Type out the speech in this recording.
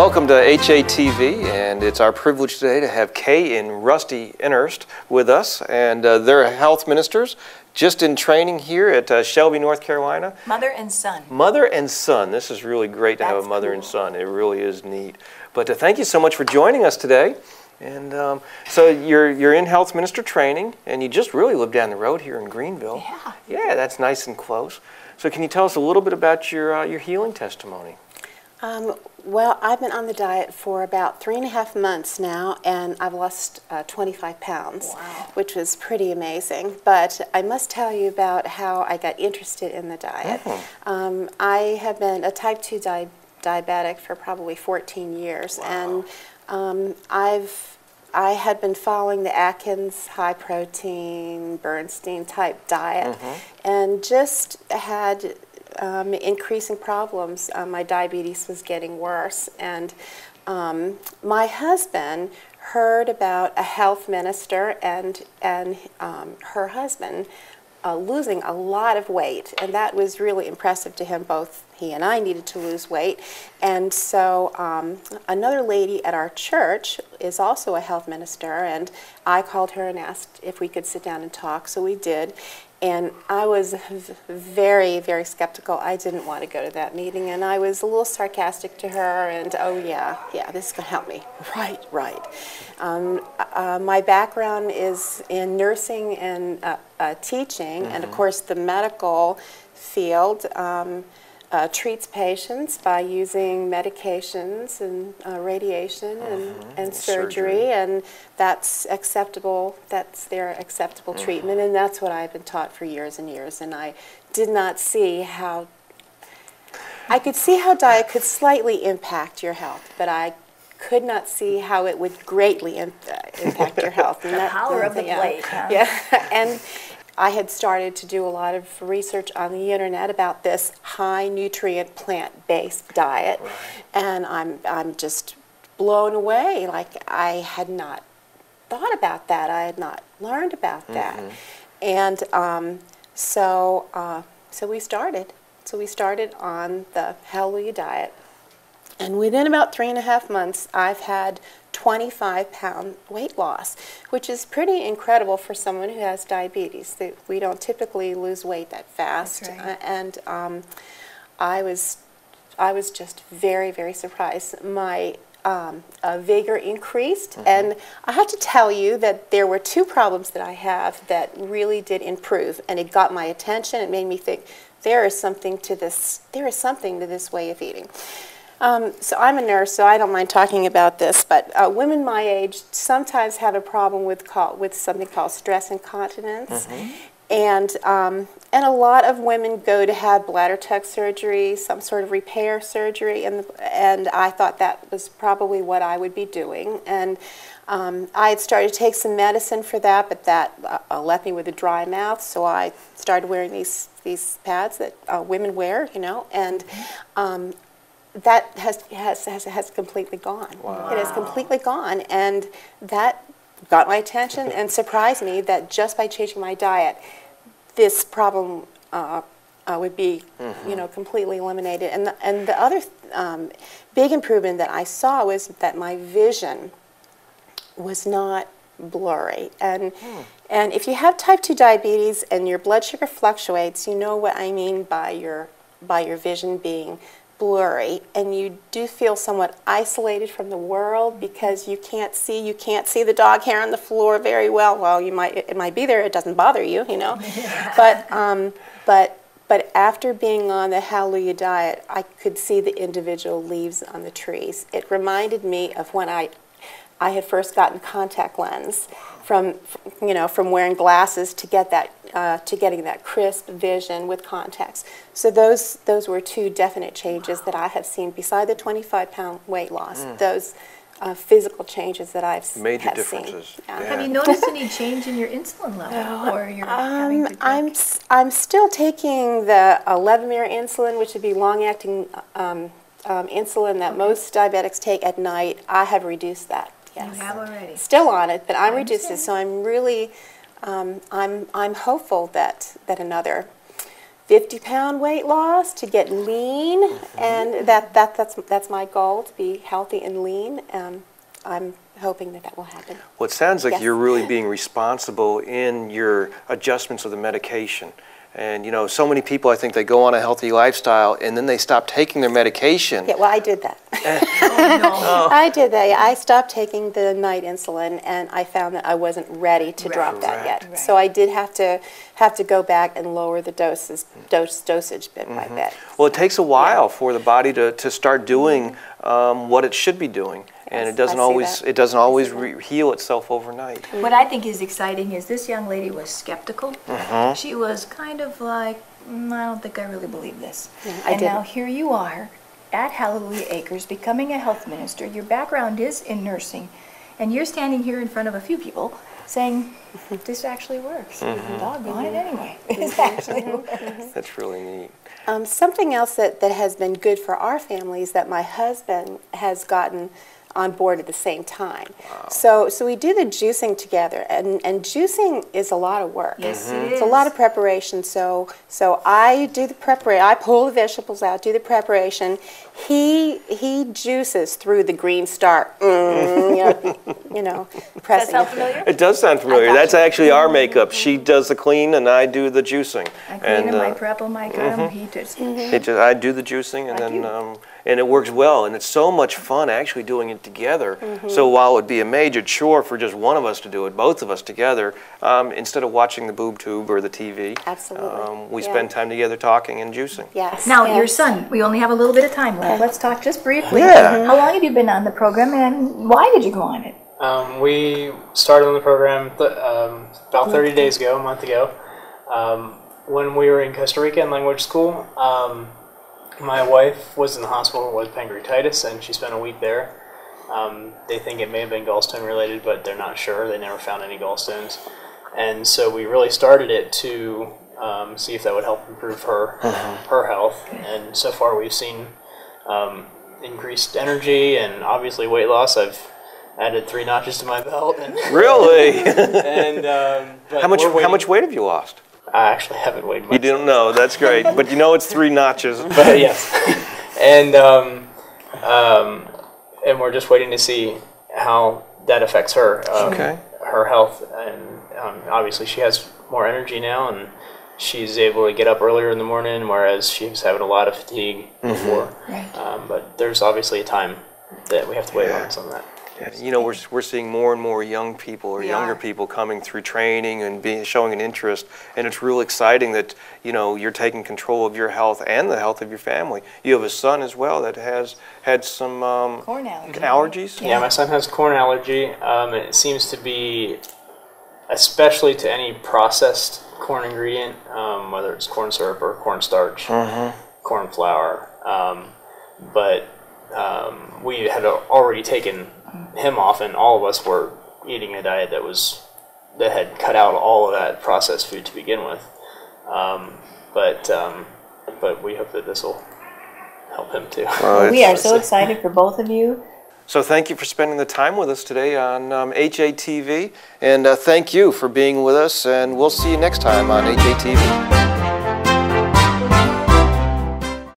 Welcome to HATV, and it's our privilege today to have Kay and Rusty Innerst with us, and they're health ministers just in training here at Shelby, North Carolina. Mother and son. Mother and son. This is really great to have a mother and son. It really is neat. But thank you so much for joining us today. And so you're in health minister training, and you just really live down the road here in Greenville. Yeah. Yeah, that's nice and close. So can you tell us a little bit about your healing testimony? Well, I've been on the diet for about 3.5 months now, and I've lost 25 pounds, wow, which was pretty amazing. But I must tell you about how I got interested in the diet. I have been a type 2 diabetic for probably 14 years, wow, and I had been following the Atkins high protein, Bernstein type diet, and just had increasing problems. My diabetes was getting worse, and my husband heard about a health minister and her husband losing a lot of weight, and that was really impressive to him. Both he and I needed to lose weight, and so another lady at our church is also a health minister, and I called her and asked if we could sit down and talk, so we did. And I was very, very skeptical. I didn't want to go to that meeting, and I was a little sarcastic to her, and oh yeah, this is going to help me. Right. My background is in nursing and teaching, and of course the medical field treats patients by using medications and radiation and surgery, and that's acceptable. That's their acceptable treatment, and that's what I've been taught for years and years. And I did not see how. I could see how diet could slightly impact your health, but I could not see how it would greatly impact your health. And the power of the plate. Huh? Yeah, and I had started to do a lot of research on the internet about this high nutrient plant-based diet, and I'm just blown away. Like, I had not thought about that. I had not learned about that, and so we started. So we started on the Hallelujah diet, and within about 3.5 months, I've had 25-pound weight loss, which is pretty incredible for someone who has diabetes. We don't typically lose weight that fast. That's right. And I was just very, very surprised. My vigor increased, and I have to tell you that there were 2 problems that I have that really did improve, and it got my attention. It made me think there is something to this. There is something to this way of eating. So I'm a nurse, so I don't mind talking about this, but women my age sometimes have a problem with something called stress incontinence, and a lot of women go to have bladder tuck surgery, some sort of repair surgery, and I thought that was probably what I would be doing, and I had started to take some medicine for that, but that left me with a dry mouth, so I started wearing these pads that women wear, you know, and that has completely gone. Wow. It has completely gone, and that got my attention and surprised me that just by changing my diet, this problem would be, you know, completely eliminated. And the other big improvement that I saw was that my vision was not blurry. And if you have type 2 diabetes and your blood sugar fluctuates, you know what I mean by your vision being blurry, and you do feel somewhat isolated from the world because you can't see the dog hair on the floor very well. Well, it might be there. It doesn't bother you, you know. But after being on the Hallelujah diet, I could see the individual leaves on the trees. It reminded me of when I had first gotten contact lens from wearing glasses to get that getting that crisp vision with contacts. So those were 2 definite changes that I have seen beside the 25-pound weight loss. Those physical changes that I've Major differences. Seen. Yeah. Have you noticed any change in your insulin level, or your having to drink? I'm still taking the Levemir insulin, which would be long-acting insulin that most diabetics take at night. I have reduced that. Yes. You have already. Still on it, but I'm reduced it, so I'm really, I'm hopeful that another 50-pound weight loss, to get lean, and that's my goal, to be healthy and lean. I'm hoping that will happen. Well, it sounds like Yes. you're really being responsible in your adjustments of the medication. And you know, so many people, I think they go on a healthy lifestyle and then they stop taking their medication. Yeah, well, I did that. Oh, I did that. I stopped taking the night insulin, and I found that I wasn't ready to drop that yet. Right. So I did have to go back and lower the dosage bit by bit. Well, it takes a while for the body to start doing what it should be doing. And Yes, it doesn't I see always that. it doesn't always heal itself overnight. What I think is exciting is this young lady was skeptical. Mm-hmm. She was kind of like, I don't think I really believe this. Yeah, I And now didn't. here you are at Hallelujah Acres becoming a health minister. Your background is in nursing. And you're standing here in front of a few people saying, this actually works. Doggone it anyway. This actually works. That's really neat. Something else that has been good for our family is that my husband has gotten on board at the same time. So we do the juicing together, and juicing is a lot of work. Yes, it It's a is. lot of preparation. So I do the preparation. I pull the vegetables out, do the preparation. He juices through the green star. You know, Does that pressing sound it. familiar? It does sound familiar. got That's you. actually our makeup. She does the clean and I do the juicing. I clean him, I uh, prep him, I cut him, he just... I do the juicing, and Like then you. and it works well, and it's so much fun actually doing it together. So while it would be a major chore for just one of us to do it, both of us together, instead of watching the boob tube or the TV, Absolutely. we Yeah. spend time together talking and juicing. Yes. Now, yes. your son, we only have a little bit of time left. Let's talk just briefly. Yeah. How long have you been on the program, and why did you go on it? We started on the program about 30 days ago, a month ago, when we were in Costa Rica in language school. My wife was in the hospital with pancreatitis, and she spent a week there. They think it may have been gallstone related, but they're not sure. They never found any gallstones. And so we really started it to see if that would help improve her health. And so far we've seen increased energy and obviously weight loss. I've added 3 notches to my belt. And, Really? and but How we're waiting. much weight have you lost? I actually haven't weighed much. You didn't know. That's great. But you know it's 3 notches. But yes, and we're just waiting to see how that affects her, Okay. her health, and obviously she has more energy now, and she's able to get up earlier in the morning, whereas she was having a lot of fatigue before. Right. But there's obviously a time that we have to wait on some of that. You know, we're seeing more and more young people or We younger are. people coming through training and showing an interest, and it's real exciting that, you know, you're taking control of your health and the health of your family. You have a son as well that has had some Corn allergy. allergies. Yeah, my son has corn allergy. It seems to be, especially to any processed corn ingredient, whether it's corn syrup or cornstarch, corn flour. But we had already taken him off, and all of us were eating a diet that had cut out all of that processed food to begin with. But we hope that this will help him too. Well, We it's- are so excited for both of you. So thank you for spending the time with us today on HATV, and thank you for being with us, and we'll see you next time on HATV.